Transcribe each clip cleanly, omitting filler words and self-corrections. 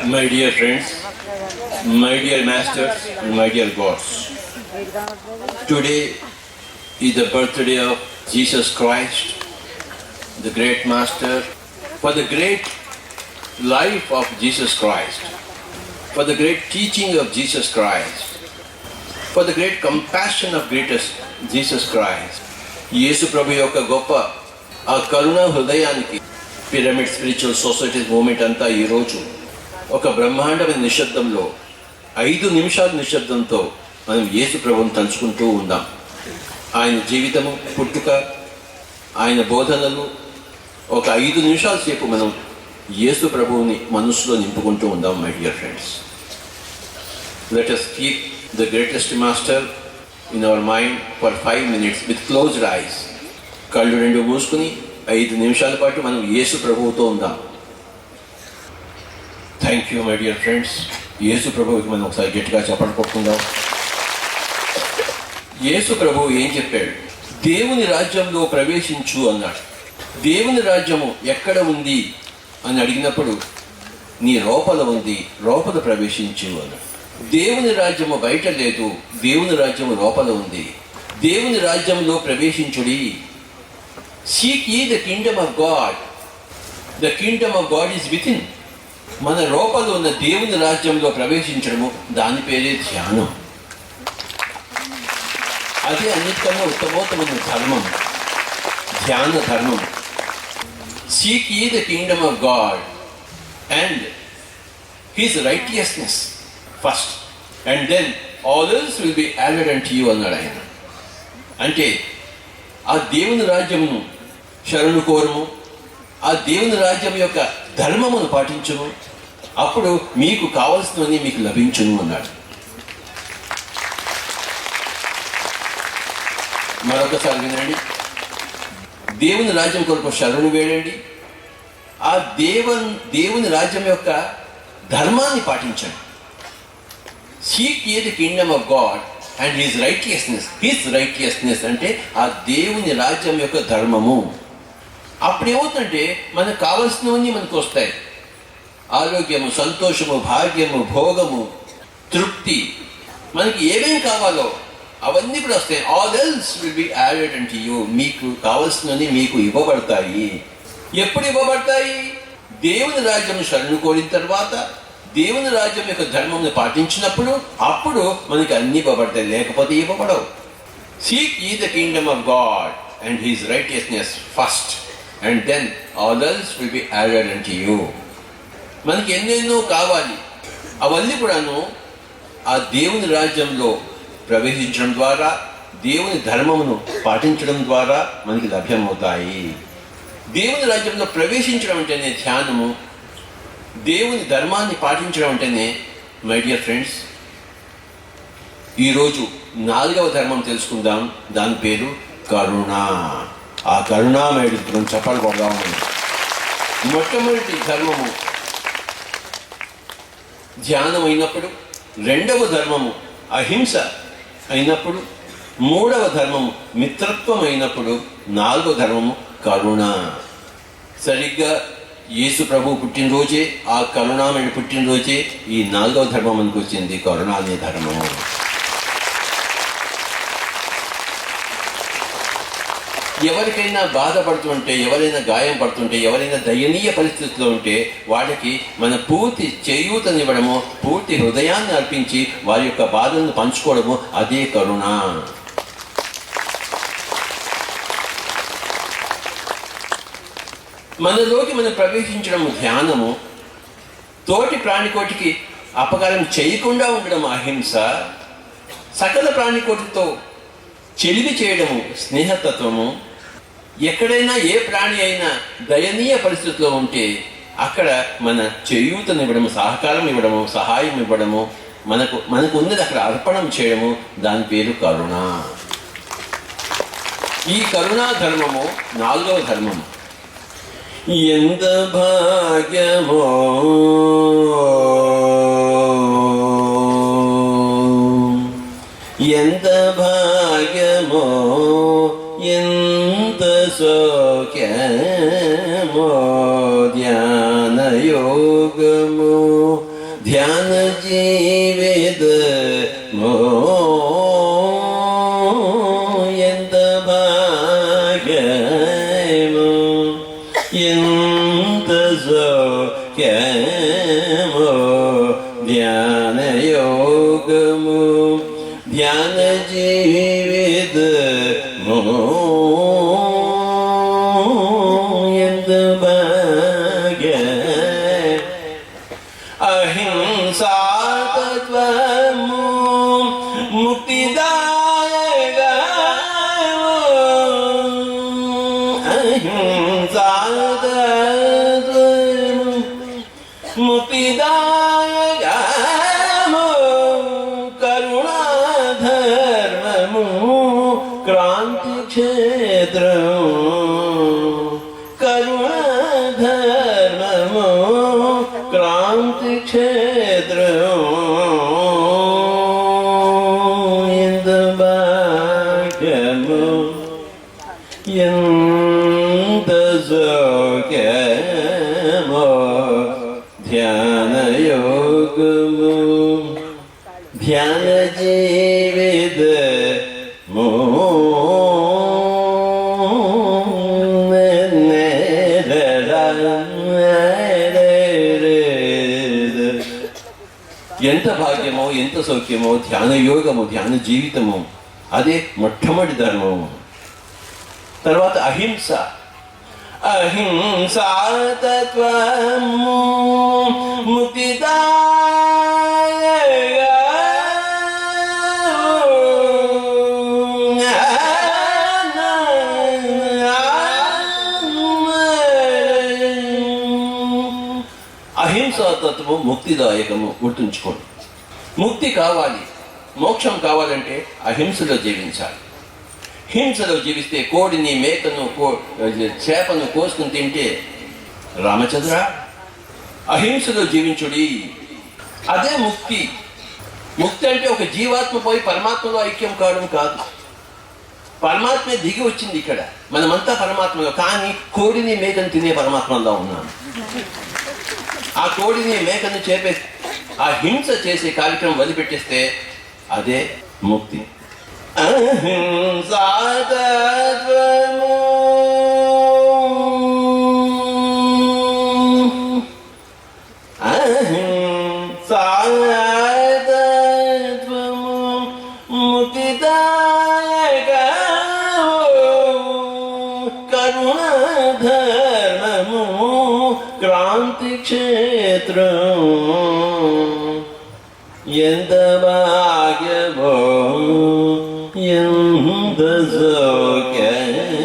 My dear friends, my dear masters, my dear gods, today is the birthday of Jesus Christ, the great master, for the great life of Jesus Christ, for the great teaching of Jesus Christ, for the great compassion of greatest Jesus Christ. యేసు ప్రభు యొక్క గొప్ప ఆ కరుణ హృదయానికి pyramid spiritual societies moment అంతా ఈరోజు ఒక బ్రహ్మాండమైన నిశ్శబ్దంలో 5 నిమిషాల నిశ్శబ్దంతో మనం యేసు ప్రభువుని తలుచుకుంటూ ఉందాం. ఆయన జీవితము, పుట్టుక, ఆయన బోధనలు ఒక 5 నిమిషాల సేపు మనం యేసు ప్రభువుని మనసులో నింపుకుంటూ ఉందాం. My dear friends, let us keep the greatest master in our mind for 5 minutes with closed eyes. కళ్ళు రెండు మూసుకుని 5 నిమిషాల పాటు మనం యేసు ప్రభువుతో ఉందాం. Thank you my dear friends. Yesu ప్రభువుకి మనం ఒకసారి గట్టిగా చెప్పడుకుందాం. యేసు ప్రభువు ఏం చెప్పాడు? దేవుని రాజ్యంలో ప్రవేశించు అన్నాడు. దేవుని రాజ్యము ఎక్కడ ఉంది అని అడిగినప్పుడు నీ లోపల ఉంది, లోపల ప్రవేశించు అన్నాడు. దేవుని రాజ్యము బయట లేదు, దేవుని రాజ్యము లోపల ఉంది. దేవుని రాజ్యంలో ప్రవేశించుడి. Seek ye the kingdom of God. The kingdom of God is within. మన లోపల ఉన్న దేవుని రాజ్యంలో ప్రవేశించడము, దాని పేరే ధ్యానం. అదే అన్నిటికన్నా ఉత్తమోత్తమైన ధర్మం, ధ్యాన ధర్మం. Seek ye the kingdom of God and his righteousness first, and then all else will be added unto you అన్నాడు ఆయన. అంటే ఆ దేవుని రాజ్యమును శరణు కోరము, ఆ దేవుని రాజ్యం యొక్క ధర్మమును పాటించుము, అప్పుడు మీకు కావలసినవన్నీ మీకు లభించును అన్నాడు. మరొకసారి వినండి. దేవుని రాజ్యం కొరకు శరణు వేడండి, ఆ దేవుని రాజ్యం యొక్క ధర్మాన్ని పాటించండి. Seek ye the kingdom of God and his righteousness. His righteousness అంటే ఆ దేవుని రాజ్యం యొక్క ధర్మము. అప్పుడు ఏమవుతుందంటే మనకు కావలసినవన్నీ మనకు వస్తాయి. ఆరోగ్యము, సంతోషము, భాగ్యము, భోగము, తృప్తి, మనకి ఏమేమి కావాలో అవన్నీ కూడా వస్తాయి. All else will be added unto you. మీకు కావలసినవన్నీ మీకు ఇవ్వబడతాయి. ఎప్పుడు ఇవ్వబడతాయి? దేవుని రాజ్యం శరణు కోరిన తర్వాత, దేవుని రాజ్యం యొక్క ధర్మంని పాటించినప్పుడు అప్పుడు మనకి అన్ని ఇవ్వబడతాయి, లేకపోతే ఇవ్వబడవు. Seek ye the kingdom of God and his righteousness first and then all else will be added unto you. మనకి ఎన్నెన్నో కావాలి, అవన్నీ కూడాను ఆ దేవుని రాజ్యంలో ప్రవేశించడం ద్వారా, దేవుని ధర్మమును పాటించడం ద్వారా మనకి లభ్యమవుతాయి. దేవుని రాజ్యంలో ప్రవేశించడం అంటేనే ధ్యానము, దేవుని ధర్మాన్ని పాటించడం అంటేనే మై డియర్ ఫ్రెండ్స్. ఈరోజు 4వ ధర్మం తెలుసుకుందాం. దాని పేరు కరుణ. ఆ కరుణామయుడి మనం చెప్పాలి కొడదాము. మొట్టమొదటి ధర్మము ధ్యానం అయినప్పుడు, 2వ ధర్మము అహింస అయినప్పుడు, 3వ ధర్మము మిత్రత్వం అయినప్పుడు, 4వ ధర్మము కరుణ. సరిగ్గా యేసు ప్రభు పుట్టినరోజే, ఆ కరుణామయుడి పుట్టినరోజే ఈ 4వ ధర్మం మనకు వచ్చింది, కరుణ అనే ధర్మము. ఎవరికైనా బాధపడుతుంటే, ఎవరైనా గాయం పడుతుంటే, ఎవరైనా దయనీయ పరిస్థితిలో ఉంటే వాళ్ళకి మన పూర్తి చేయూతనివ్వడము, పూర్తి హృదయాన్ని అర్పించి వారి యొక్క బాధలను పంచుకోవడము, అదే కరుణ. మనలోకి మనం ప్రవేశించడం ధ్యానము, తోటి ప్రాణికోటికి అపకారం చేయకుండా ఉండడం అహింస, సకల ప్రాణికోటితో చెలిమి చేయడము స్నేహతత్వము. ఎక్కడైనా ఏ ప్రాణి అయినా దయనీయ పరిస్థితిలో ఉంటే అక్కడ మన చేయూతనివ్వడము, సహకారం ఇవ్వడము, సహాయం ఇవ్వడము, మనకు ఉన్నది అక్కడ అర్పణం చేయడము, దాని పేరు కరుణ. ఈ కరుణా ధర్మము 4వ ధర్మము. ఎంత భాగ్యమో ఎంత భాగ్యమో ఎంత సౌఖ్యమో ధ్యానయోగము ధ్యాన జీవిత ఎంత భాగ్యము ఎంత సౌఖ్యము ధ్యాన యోగము ధ్యాన జీవిత ఎంత భాగ్య అహింసాతత్వము ముక్తిదాయకము అహింసాతత్వము ముక్తిదాయకము కరుణాధర్మము క్రాంతి క్షేత్రము కరుణాధర్మము క్రాంతి క్షేత్రము ఎంత భాగ్యము ఎంత సౌఖ్యము ధ్యాన యోగము ధ్యాన జీవిత ఎంత భాగ్యమో ఎంత సౌఖ్యమో ధ్యాన యోగము ధ్యాన జీవితము అదే మొట్టమొదటి ధర్మము. తర్వాత అహింస అహింసాతత్వము అహింసాతత్వము ముక్తిదాయకము. గుర్తుంచుకోండి, ముక్తి కావాలి, మోక్షం కావాలంటే అహింసలో జీవించాలి. హింసలో జీవిస్తే కోడిని మేకను చేపను కోసుకుని తింటే రామచంద్ర అహింసలో జీవించుడి, అదే ముక్తి. ముక్తి అంటే ఒక జీవాత్మ పోయి పరమాత్మలో ఐక్యం కావడం కాదు. పరమాత్మే దిగి వచ్చింది ఇక్కడ, మనమంతా పరమాత్మలో. కానీ కోడిని మేకను తినే పరమాత్మలో ఉన్నాం. ఆ కోడిని మేకను చేపే ఆ హింస చేసే కార్యక్రమం వదిలిపెట్టేస్తే అదే ముక్తి. అహింసాతత్వము అహింసాతత్వము ముక్తిదాయకము కరుణాధర్మము క్రాంతి క్షేత్రము ఎంత భాగ్యమో ఎంత సౌఖ్యమో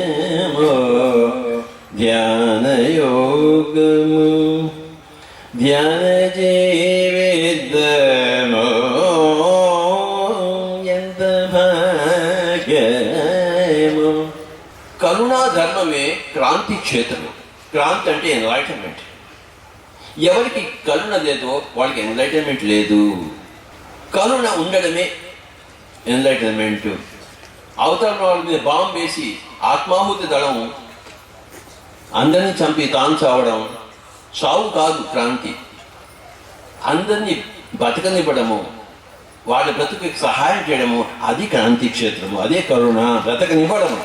ధ్యాన యోగము ధ్యాన జీవితము ఎంత భాగ్యమో. కరుణా ధర్మమే క్రాంతి క్షేత్రము. క్రాంతి అంటే ఎన్లైటన్మెంట్. ఎవరికి కరుణ లేదో వాళ్ళకి ఎన్లైటన్మెంట్ లేదు. కరుణ ఉండడమే ఎన్లైటన్మెంట్. అవతల వాళ్ళ మీద బాంబు వేసి ఆత్మాహుతి దళం అందరినీ చంపి తాను చావడం చావు కాదు క్రాంతి. అందరినీ బతకనివ్వడము, వాళ్ళ బ్రతుకు సహాయం చేయడము, అది క్రాంతి క్షేత్రము, అదే కరుణ. బ్రతకనివ్వడము.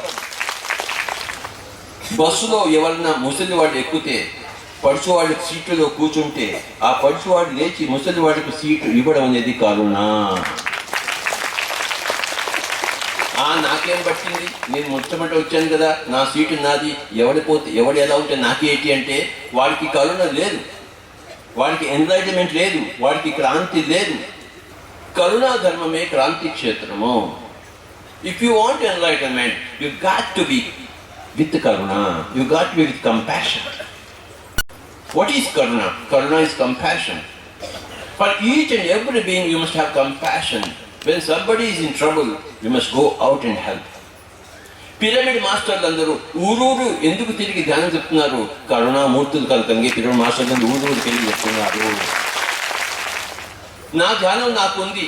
బస్సులో ఎవరన్నా ముసలివాడు ఎక్కితే పడుచువాడి సీట్లలో కూర్చుంటే ఆ పడుచువాడు లేచి ముసలివాడికి సీటు ఇవ్వడం అనేది కరుణ. నాకేం పట్టింది, నేను మొట్టమొదటి వచ్చాను కదా, నా సీటు నాది, ఎవడు ఎలా ఉంటే నాకేంటి అంటే వాడికి కరుణ లేదు, వాడికి ఎన్లైటన్మెంట్ లేదు, వాడికి క్రాంతి లేదు. కరుణా ధర్మమే క్రాంతి క్షేత్రము. If you want enlightenment you got to be with Karuna, you got to be with compassion. What is karuna? Karuna is compassion. For each and every being you must have compassion. When somebody is in trouble, you must go out and help. Pyramid మాస్టర్లు అందరూ ఊరూరు ఎందుకు తిరిగి ధ్యానం చెప్తున్నారు? కరుణామూర్తులు కనుకంగా pyramid మాస్టర్లు అందరూ ఊరూరు తిరిగి చెప్తున్నారు. నా ధ్యానం నాకుంది,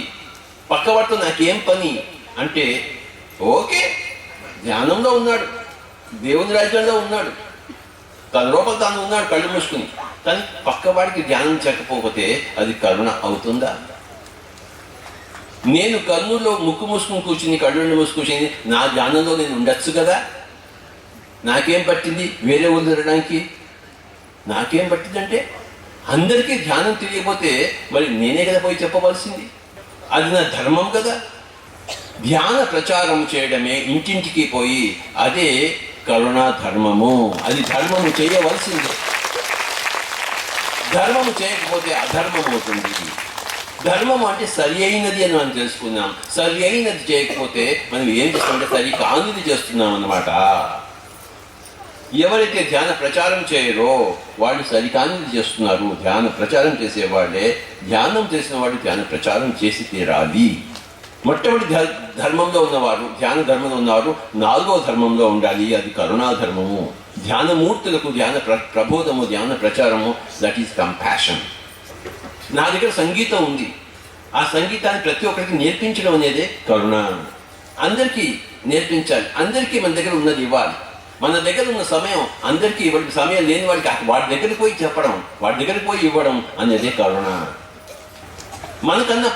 పక్కవాడితో నాకేం పని అంటే ఓకే, ధ్యానంలో ఉన్నాడు, దేవుని రాజ్యంలో ఉన్నాడు, తన లోపల తాను ఉన్నాడు కళ్ళు మూసుకుని, కానీ పక్కవాడికి ధ్యానం చేయకపోతే అది కరుణ అవుతుందా? నేను కర్నూలులో ముక్కు మూసుకుని కూర్చుని కళ్ళు మూసుకుని కూర్చుని నా ధ్యానంలో నేను ఉండొచ్చు కదా. నాకేం పట్టింది వేరే ఊళ్ళు తిరగడానికి? నాకేం పట్టిందంటే అందరికీ ధ్యానం తెలియకపోతే మరి నేనే కదా పోయి చెప్పవలసింది. అది నా ధర్మం కదా. ధ్యాన ప్రచారం చేయడమే ఇంటింటికి పోయి, అదే కరుణా ధర్మము. అది ధర్మము చేయవలసిందే. ధర్మము చేయకపోతే అధర్మం అవుతుంది. ధర్మం అంటే సరి అయినది అని మనం తెలుసుకున్నాం. సరి అయినది చేయకపోతే మనం ఏం చేస్తామంటే సరి కానిది చేస్తున్నాం అన్నమాట. ఎవరైతే ధ్యాన ప్రచారం చేయరో వాళ్ళు సరికానిది చేస్తున్నారు. ధ్యాన ప్రచారం చేసేవాళ్ళే, ధ్యానం చేసిన వాళ్ళు ధ్యాన ప్రచారం చేసి తీరాలి. మొట్టమొదటి ధర్మంలో ఉన్నవారు, ధ్యాన ధర్మంలో ఉన్నవారు 4వ ధర్మంలో ఉండాలి. అది కరుణా ధర్మము. ధ్యానమూర్తులకు ధ్యాన ప్రబోధము, ధ్యాన ప్రచారము, దట్ ఈస్ కంపాషన్. నా దగ్గర సంగీతం ఉంది. ఆ సంగీతాన్ని ప్రతి ఒక్కరికి నేర్పించడం అనేదే కరుణ. అందరికీ నేర్పించాలి. అందరికీ మన దగ్గర ఉన్నది ఇవ్వాలి. మన దగ్గర ఉన్న సమయం అందరికీ ఇవ్వడానికి, సమయం లేని వాడికి వాడి దగ్గరికి పోయి చెప్పడం, వాడి దగ్గరికి పోయి ఇవ్వడం అనేదే కరుణ. మనకన్నా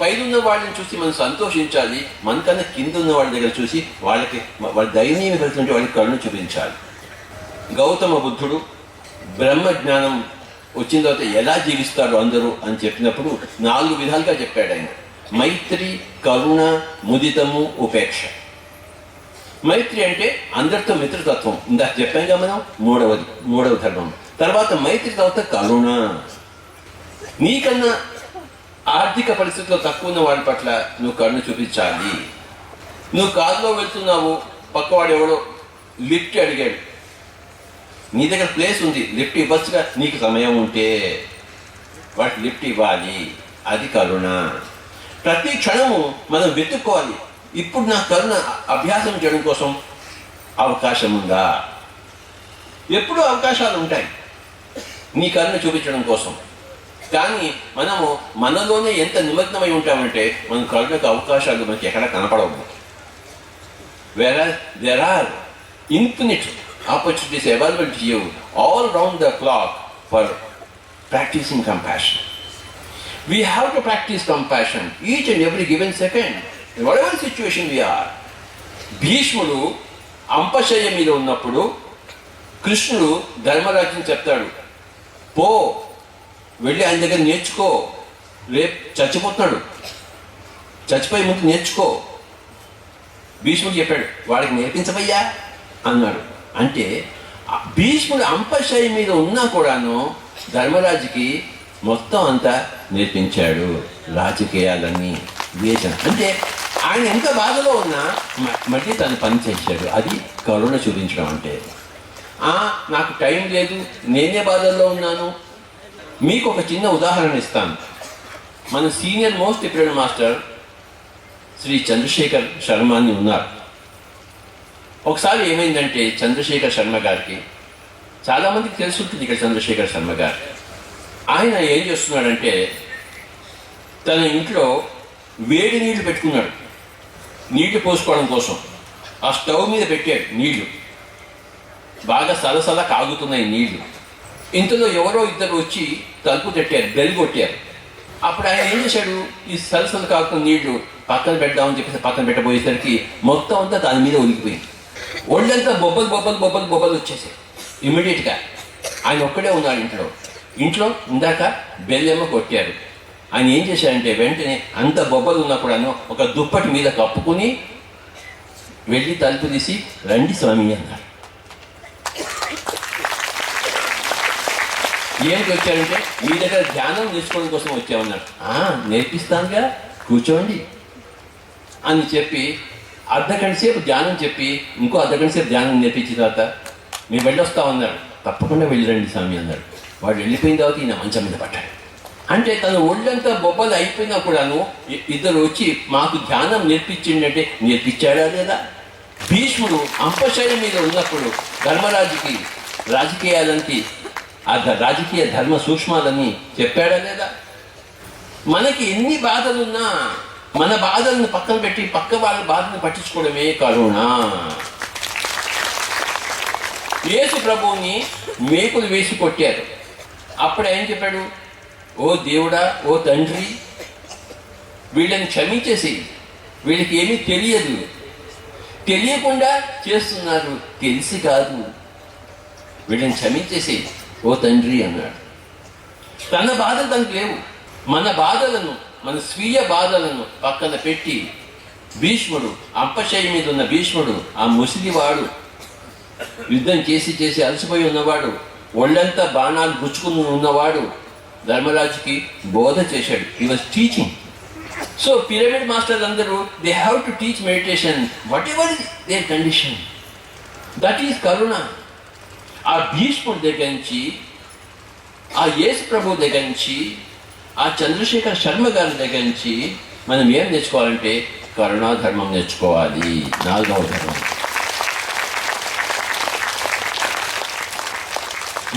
పైనున్న వాళ్ళని చూసి మనం సంతోషించాలి. మనకన్నా కింద ఉన్న వాళ్ళ దగ్గర చూసి వాళ్ళ దయనీయ పరిస్థితి వాళ్ళకి కరుణ చూపించాలి. గౌతమ బుద్ధుడు బ్రహ్మ జ్ఞానం వచ్చిన తర్వాత ఎలా జీవిస్తారు అందరూ అని చెప్పినప్పుడు 4 విధాలుగా చెప్పాడు ఆయన. మైత్రి, కరుణ, ముదితము, ఉపేక్ష. మైత్రి అంటే అందరితో మిత్రతత్వం. ఇందాక చెప్పాంగా మనం, మూడవ ధర్మం. తర్వాత మైత్రి తర్వాత కరుణ. నీకన్నా ఆర్థిక పరిస్థితుల్లో తక్కువ ఉన్న వాడి పట్ల నువ్వు కరుణ చూపించాలి. నువ్వు కారులో వెళ్తున్నావు, పక్కవాడు ఎవడో లిఫ్ట్ అడిగాడు, నీ దగ్గర ప్లేస్ ఉంది, లిఫ్ట్ ఇవ్వచ్చుగా, నీకు సమయం ఉంటే వాటి లిఫ్ట్ ఇవ్వాలి. అది కరుణ. ప్రతి క్షణము మనం వెతుక్కోవాలి, ఇప్పుడు నా కరుణ అభ్యాసం చేయడం కోసం అవకాశం ఉందా? ఎప్పుడూ అవకాశాలు ఉంటాయి నీ కరుణ చూపించడం కోసం. కానీ మనలోనే ఎంత నిమగ్నమై ఉంటామంటే మన కరుణకు అవకాశాలు మనకి ఎక్కడ కనపడవు. Whereas there are infinite opportunities available to you all round the clock for practicing compassion. We have to practice compassion each and every given second, in whatever situation we are. భీష్ముడు అంపశయ్య మీద ఉన్నప్పుడు కృష్ణుడు ధర్మరాజుని చెప్తాడు, పో వెళ్ళి ఆయన దగ్గర నేర్చుకో, రేపు చచ్చిపోతున్నాడు, చచ్చిపోయే ముందు నేర్చుకో. భీష్ముడు చెప్పాడు, వాడికి నేర్పించబయ్యా అన్నాడు. అంటే భీష్ముడు అంపశయ్య మీద ఉన్నా కూడాను ధర్మరాజుకి మొత్తం అంతా నేర్పించాడు, రాజకీయాలన్నీ, వివేచన. అంటే ఆయన ఎంత బాధలో ఉన్నా మళ్ళీ తను పని చేశాడు. అది కరుణ చూపించడం అంటే. నాకు టైం లేదు, నేనే బాధల్లో ఉన్నాను. మీకు ఒక చిన్న ఉదాహరణ ఇస్తాను. మన senior most episode master Shri Chandrashekhar Sharma అని ఉన్నారు. ఒకసారి ఏమైందంటే చంద్రశేఖర్ శర్మ గారికి, చాలామందికి తెలుసుంటుంది ఇక్కడ చంద్రశేఖర్ శర్మ గారు, ఆయన ఏం చేస్తున్నాడంటే తన ఇంట్లో వేడి నీళ్లు పెట్టుకున్నాడు నీళ్లు పోసుకోవడం కోసం. ఆ స్టవ్ మీద పెట్టాడు నీళ్లు, బాగా సలసల కాగుతున్నాయి నీళ్లు. ఇంతలో ఎవరో ఇద్దరు వచ్చి తలుపు తట్టారు, బెల్ కొట్టారు. అప్పుడు ఆయన ఏం చేశాడు, ఈ సలసలు కాకున్న నీళ్లు పక్కన పెడదామని చెప్పేసి పక్కన పెట్టబోయేసరికి మొత్తం అంతా దాని మీద ఒలిగిపోయింది. ఒళ్ళంతా బొబ్బలు వచ్చేసాయి ఇమ్మీడియట్గా. ఆయన ఒక్కడే ఉన్నాడు ఇంట్లో. ఇందాక బెల్లెమ్మ కొట్టారు. ఆయన ఏం చేశారంటే వెంటనే అంత బొబ్బలు ఉన్నా కూడాను ఒక దుప్పటి మీద కప్పుకుని వెళ్ళి తలుపు తీసి, రండి స్వామి అన్నారు. ఏంటి వచ్చారంటే, మీ దగ్గర ధ్యానం నేర్చుకోవడం కోసం వచ్చామన్నారు. నేర్పిస్తానుగా, కూర్చోండి అని చెప్పి అర్ధగంట సేపు ధ్యానం చెప్పి ఇంకో అర్ధగంట సేపు ధ్యానం నేర్పించిన తర్వాత మేము వెళ్ళొస్తామన్నారు. తప్పకుండా వెళ్ళిరండి స్వామి అన్నారు. వాడు వెళ్ళిపోయిన తర్వాత ఈయన మంచం మీద పడ్డాడు. అంటే తను ఒళ్ళంతా బొబ్బలు అయిపోయినా కూడాను ఇద్దరు వచ్చి మాకు ధ్యానం నేర్పించిందంటే నేర్పించాడా లేదా? భీష్ముడు అంపశయ్య మీద ఉన్నప్పుడు ధర్మరాజుకి రాజకీయాలకి ఆ రాజకీయ ధర్మ సూక్ష్మాలని చెప్పాడా లేదా? మనకి ఎన్ని బాధలున్నా మన బాధలను పక్కన పెట్టి పక్క వాళ్ళ బాధను పట్టించుకోవడమే కరుణ. యేసు ప్రభువుని మేకులు వేసి కొట్టారు. అప్పుడు ఆయన చెప్పాడు, ఓ దేవుడా, ఓ తండ్రి, వీళ్ళని క్షమించేసి, వీళ్ళకి ఏమీ తెలియదు, తెలియకుండా చేస్తున్నారు, తెలిసి కాదు, వీళ్ళని క్షమించేసి ఓ తండ్రి అన్నాడు. తన బాధలు తనకు లేవు. మన బాధలను, మన స్వీయ బాధలను పక్కన పెట్టి భీష్ముడు, అంపశయ్య మీద ఉన్న భీష్ముడు, ఆ ముసిలివాడు, యుద్ధం చేసి చేసి అలసిపోయి ఉన్నవాడు, ఒళ్ళంతా బాణాలు గుచ్చుకుని ఉన్నవాడు ధర్మరాజుకి బోధ చేశాడు. He was teaching. So pyramid masters అందరూ they have to teach meditation whatever their condition. That is karuna. ఆ భీష్ముడి దగ్గర నుంచి, ఆ యేసు ప్రభు దగ్గర నుంచి, ఆ చంద్రశేఖర్ శర్మ గారి దగ్గర నుంచి మనం ఏం నేర్చుకోవాలంటే కరుణా ధర్మం నేర్చుకోవాలి. 4వ ధర్మం.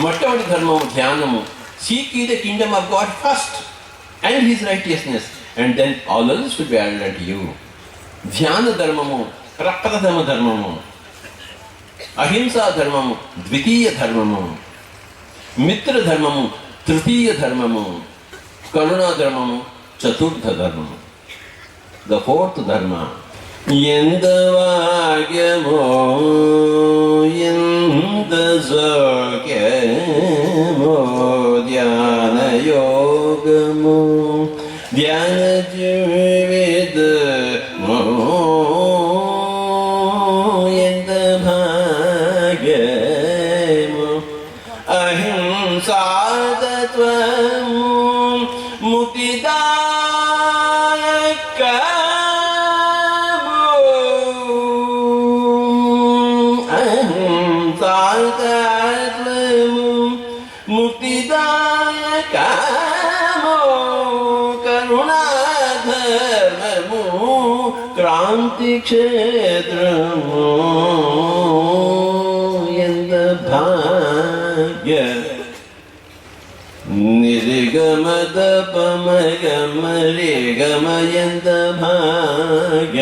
మొట్టమొదటి ధర్మం ధ్యానము. Seek ye the kingdom of God first and his righteousness and then all others will be added unto you. ధ్యాన ధర్మము ప్రప్రథమ ధర్మము, అహింసా ధర్మము ద్వితీయ ధర్మము, మిత్ర ధర్మము తృతీయ ధర్మము, కరుణా ధర్మము చతుర్థ ధర్మము. ద ఫోర్త్ ధర్మ. ఎంత భాగ్యమో ఎంత సౌఖ్యమో ధ్యాన యోగము ధ్యాన జీవితమో ఎంత భాగ్యమో అహింసాతత్వము ముక్తిదాయకము అహింసాతత్వము ముక్తిదాయకము కరుణాధర్మము క్రాంతి క్షేత్రము ఎంత భాగ్య నిరిగమద పమగమరిగమ ఎంత భాగ్య